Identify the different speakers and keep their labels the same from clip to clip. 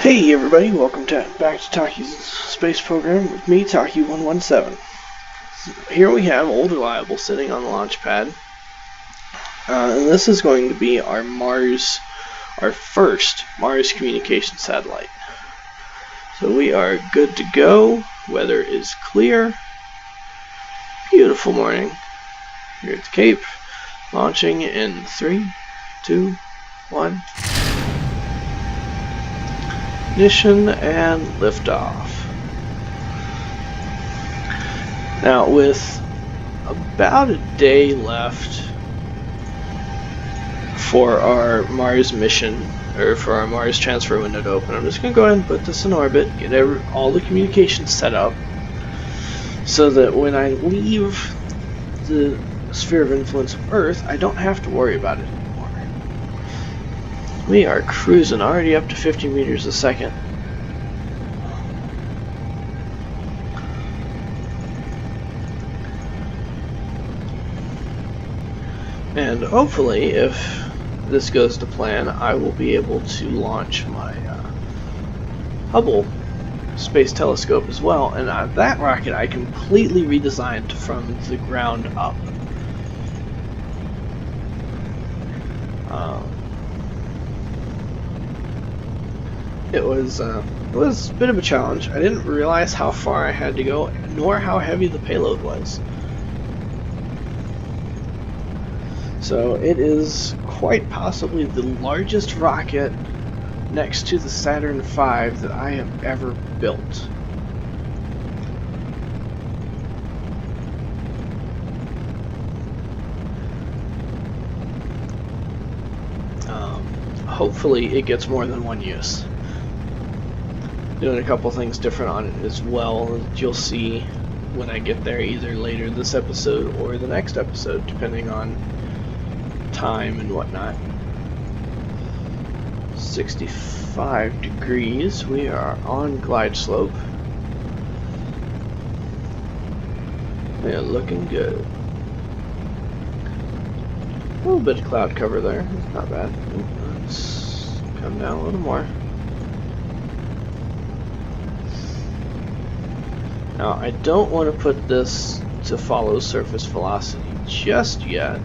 Speaker 1: Hey everybody, welcome back to Taki's space program with me, Taki 117. Here we have Old Reliable sitting on the launch pad. And this is going to be our first Mars communication satellite. So we are good to go. Weather is clear. Beautiful morning here at the Cape. Launching in 3, 2, 1. Ignition and liftoff. Now, with about a day left for our Mars mission, or for our Mars transfer window to open, I'm just going to go ahead and put this in orbit, get all the communications set up, so that when I leave the sphere of influence of Earth, I don't have to worry about it anymore. We are cruising already up to 50 meters a second. And hopefully, if this goes to plan, I will be able to launch my Hubble Space Telescope as well. And that rocket I completely redesigned from the ground up. It was a bit of a challenge. I didn't realize how far I had to go, nor how heavy the payload was. So it is quite possibly the largest rocket next to the Saturn V that I have ever built. Hopefully it gets more than one use. Doing a couple things different on it as well that you'll see when I get there, either later this episode or the next episode, depending on time and whatnot. 65 degrees. We are on glide slope. Yeah, looking good. A little bit of cloud cover there. It's not bad. Let's come down a little more. Now, I don't want to put this to follow surface velocity just yet.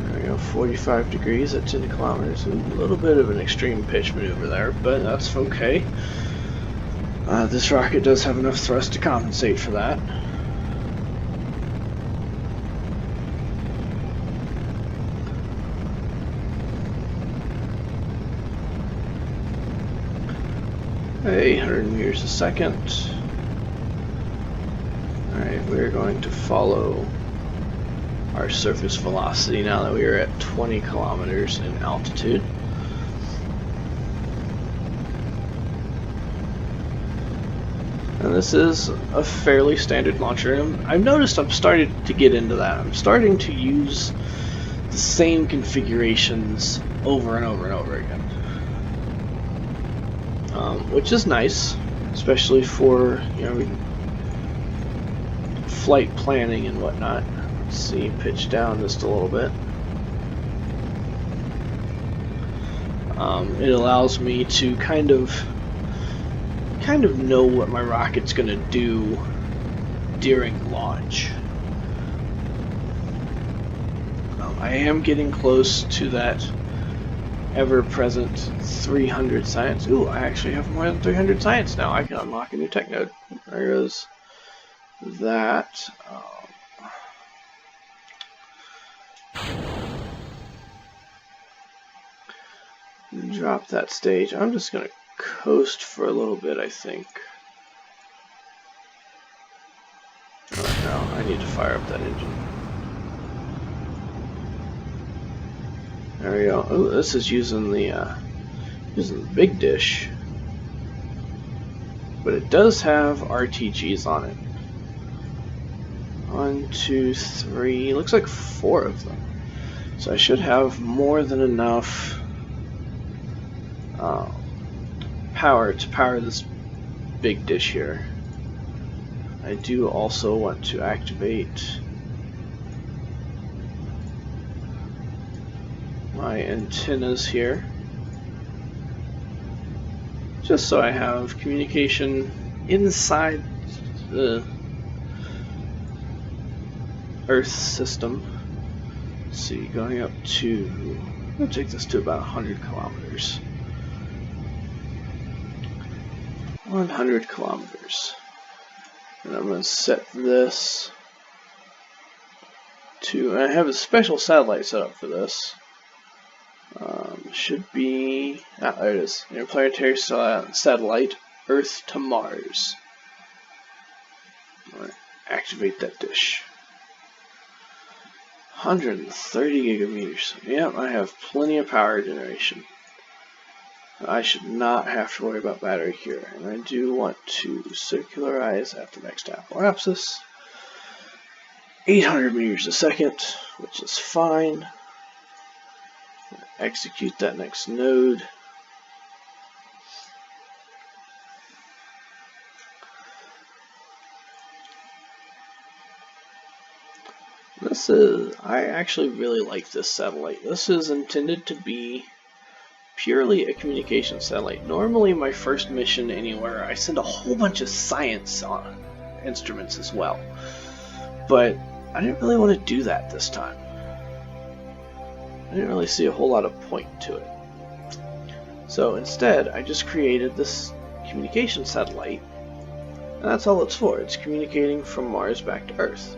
Speaker 1: There we go, 45 degrees at 10 kilometers. A little bit of an extreme pitch maneuver there, but that's okay. This rocket does have enough thrust to compensate for that. Hey, 100 meters a second. Alright, we're going to follow our surface velocity now that we are at 20 kilometers in altitude. And this is a fairly standard launcher. I've noticed I'm starting to get into that. I'm starting to use the same configurations over and over and over again. Which is nice, especially for, flight planning and whatnot. Let's see, pitch down just a little bit. It allows me to kind of know what my rocket's going to do during launch. I am getting close to that ever-present 300 science. Ooh, I actually have more than 300 science now. I can unlock a new tech node. There goes that. Drop that stage. I'm just going to coast for a little bit, I think. Oh, no, I need to fire up that engine. There we go. Oh, this is using the big dish, but it does have RTGs on it. 1, 2, 3. Looks like 4 of them. So I should have more than enough power to power this big dish here. I do also want to activate my antennas here, just so I have communication inside the Earth system. Let's see, going up to, I'm going to take this to about 100 kilometers. 100 kilometers. And I'm going to set this to, I have a special satellite set up for this. Should be, there it is, interplanetary satellite, Earth to Mars. I'm going to activate that dish. 130 gigameters. Yep, I have plenty of power generation. I should not have to worry about battery here. And I do want to circularize at the next apoapsis. 800 meters a second, which is fine. Execute that next node. This is, I actually really like this satellite. This is intended to be purely a communication satellite. Normally my first mission anywhere, I send a whole bunch of science instruments as well. But I didn't really want to do that this time. I didn't really see a whole lot of point to it. So instead, I just created this communication satellite, and that's all it's for. It's communicating from Mars back to Earth.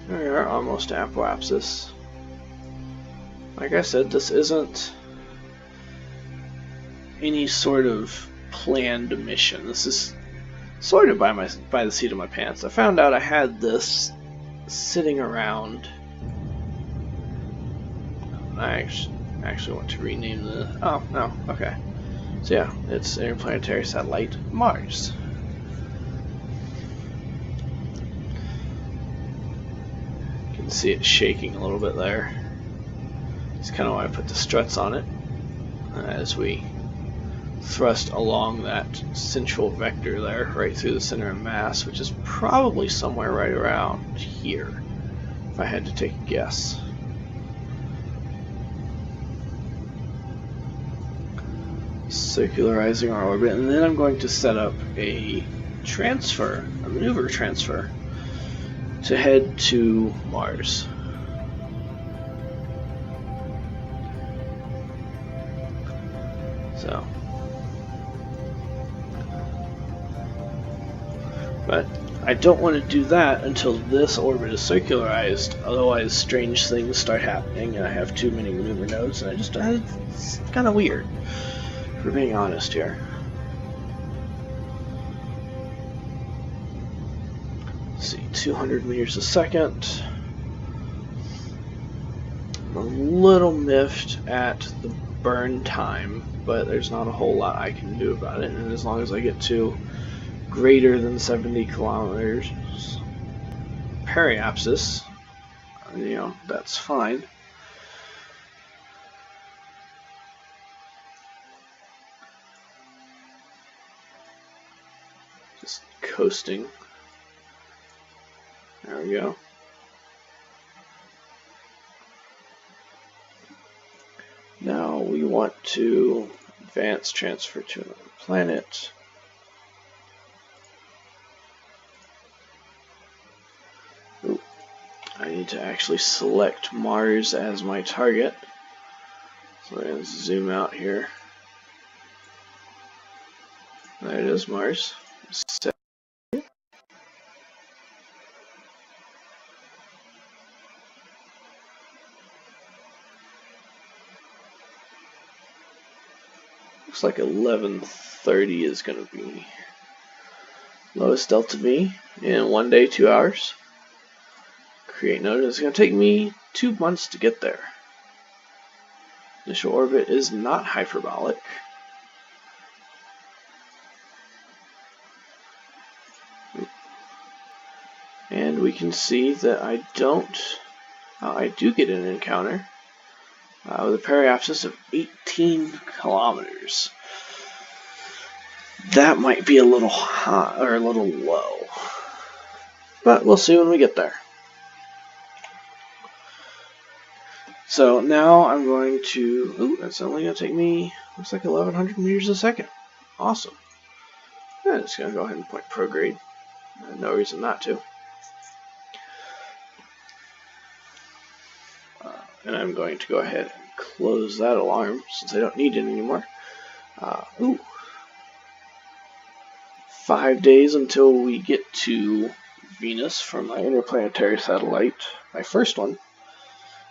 Speaker 1: There we are, almost to apoapsis. Like I said, this isn't any sort of planned mission. This is sort of by the seat of my pants. I found out I had this sitting around. I actually want to rename the. Oh no, okay. So yeah, it's interplanetary satellite Mars. You can see it shaking a little bit there. That's kind of why I put the struts on it as we thrust along that central vector there, right through the center of mass, which is probably somewhere right around here, if I had to take a guess. Circularizing our orbit, and then I'm going to set up a maneuver transfer, to head to Mars. So. But I don't want to do that until this orbit is circularized, otherwise strange things start happening and I have too many maneuver nodes, and it's kind of weird, if we're being honest here. Let's see, 200 meters a second. I'm a little miffed at the burn time, but there's not a whole lot I can do about it, and as long as I get to greater than 70 kilometers periapsis, you know, that's fine. Just coasting. There we go. Now we want to advance transfer to another planet. Ooh, I need to actually select Mars as my target. So I'm going to zoom out here. There it is, Mars. Set. Looks like 11:30 is going to be lowest delta V in 1 day, 2 hours. Create node. It's going to take me 2 months to get there. Initial orbit is not hyperbolic. And we can see that I do get an encounter. with a periapsis of 18 kilometers. That might be a little high or a little low, but we'll see when we get there. So now I'm going to, ooh, that's only going to take me, looks like 1100 meters a second. Awesome. I'm just going to go ahead and point prograde. No reason not to. And I'm going to go ahead and close that alarm since I don't need it anymore. 5 days until we get to Venus from my interplanetary satellite, my first one.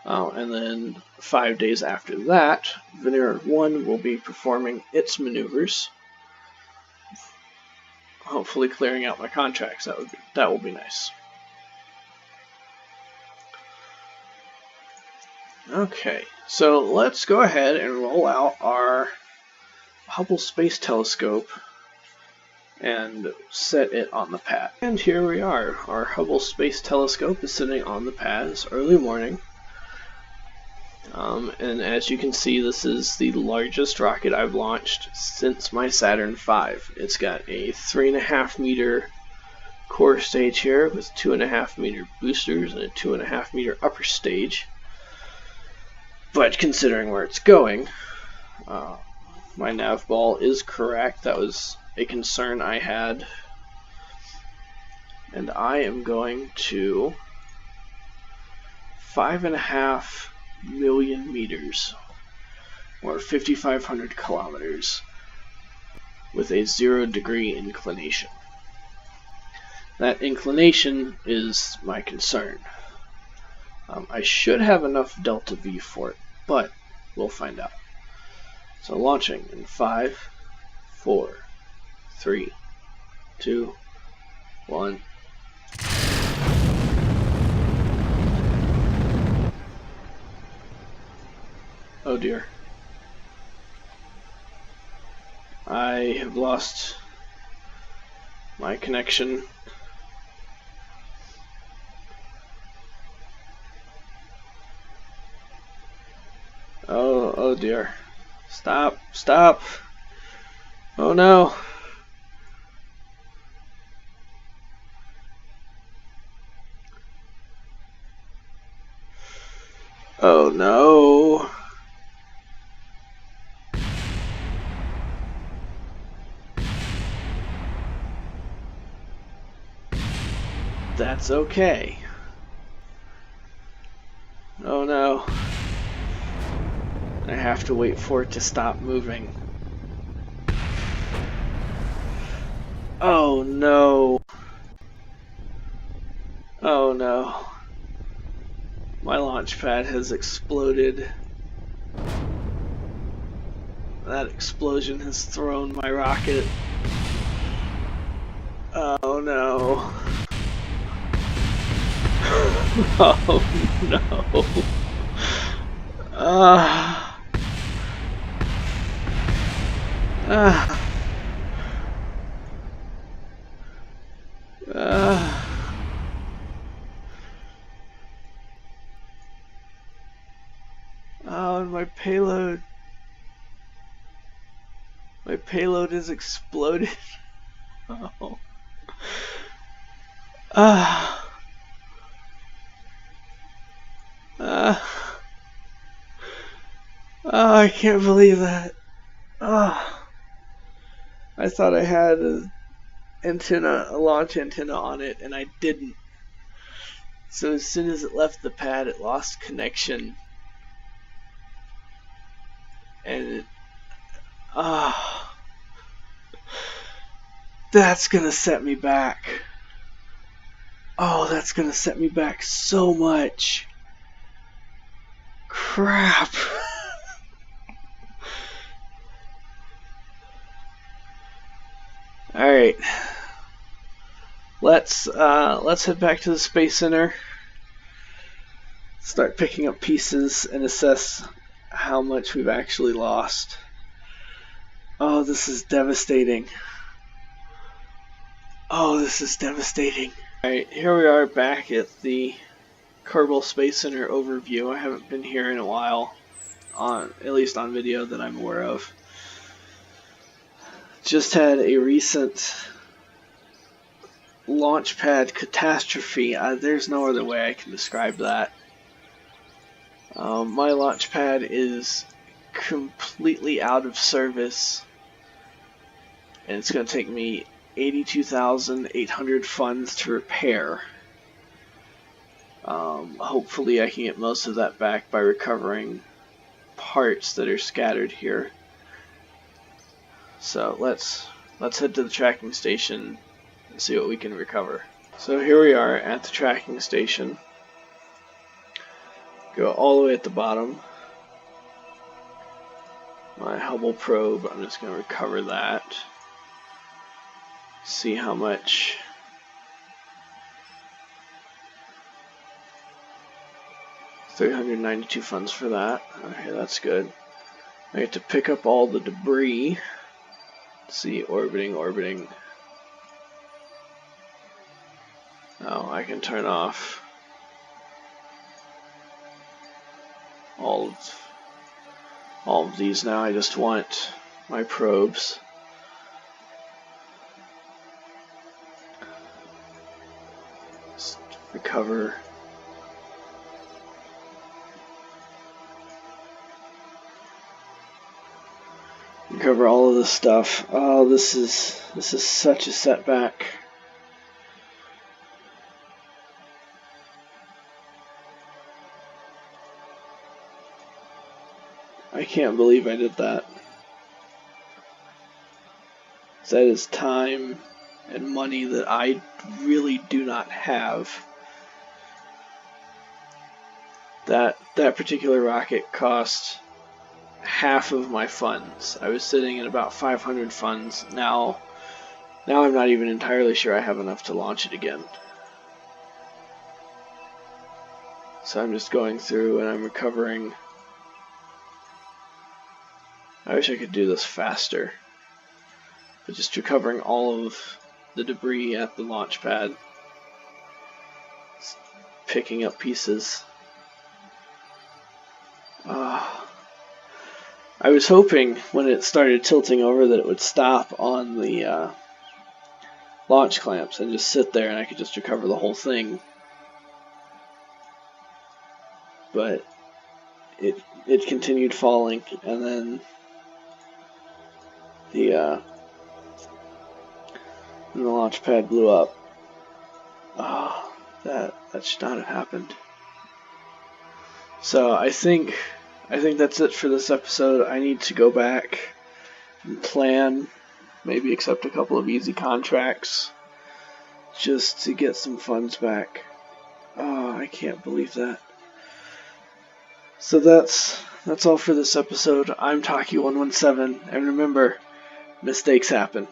Speaker 1: And then 5 days after that, Venera 1 will be performing its maneuvers, hopefully clearing out my contracts. That will be nice. Okay, so let's go ahead and roll out our Hubble Space Telescope and set it on the pad. And here we are. Our Hubble Space Telescope is sitting on the pad. It's early morning. And as you can see, this is the largest rocket I've launched since my Saturn V. It's got a 3.5 meter core stage here with 2.5 meter boosters and a 2.5 meter upper stage. But considering where it's going, my nav ball is correct. That was a concern I had. And I am going to 5.5 million meters, or 5,500 kilometers, with a 0-degree inclination. That inclination is my concern. I should have enough delta V for it, but we'll find out. So launching in 5, 4, 3, 2, 1. Oh dear. I have lost my connection. Oh dear. Stop, stop. Oh no. Oh no. That's okay. Oh no. I have to wait for it to stop moving. Oh no. Oh no. My launch pad has exploded. That explosion has thrown my rocket. Oh no. Oh no. Oh, and my payload is exploded. Oh. Oh, I can't believe that. Oh. I thought I had a launch antenna on it, and I didn't. So as soon as it left the pad, it lost connection. And that's gonna set me back. Oh, that's gonna set me back so much. Crap. Alright. Let's head back to the Space Center. Start picking up pieces and assess how much we've actually lost. Oh, this is devastating. Oh, this is devastating. Alright, here we are back at the Kerbal Space Center overview. I haven't been here in a while. at least on video that I'm aware of. Just had a recent launchpad catastrophe. There's no other way I can describe that. My launchpad is completely out of service, and it's going to take me 82,800 funds to repair. Hopefully I can get most of that back by recovering parts that are scattered here. So let's head to the tracking station and see what we can recover. So here we are at the tracking station. Go all the way at the bottom. My Hubble probe, I'm just going to recover that. See how much. $392 funds for that. Okay, that's good. I get to pick up all the debris. Let's see, orbiting. Oh, I can turn off all of these now. I just want my probes. Just recover. Recover all of this stuff. Oh, this is such a setback. I can't believe I did that. That is time and money that I really do not have. That particular rocket cost half of my funds. I was sitting at about 500 funds. Now I'm not even entirely sure I have enough to launch it again. So I'm just going through and I'm recovering. I wish I could do this faster. But just recovering all of the debris at the launch pad. Just picking up pieces. I was hoping when it started tilting over that it would stop on the launch clamps and just sit there and I could just recover the whole thing. But it continued falling, and then the launch pad blew up. Oh, that should not have happened. So I think that's it for this episode. I need to go back and plan, maybe accept a couple of easy contracts just to get some funds back. Oh, I can't believe that. So that's all for this episode. I'm Taki117, and remember, mistakes happen.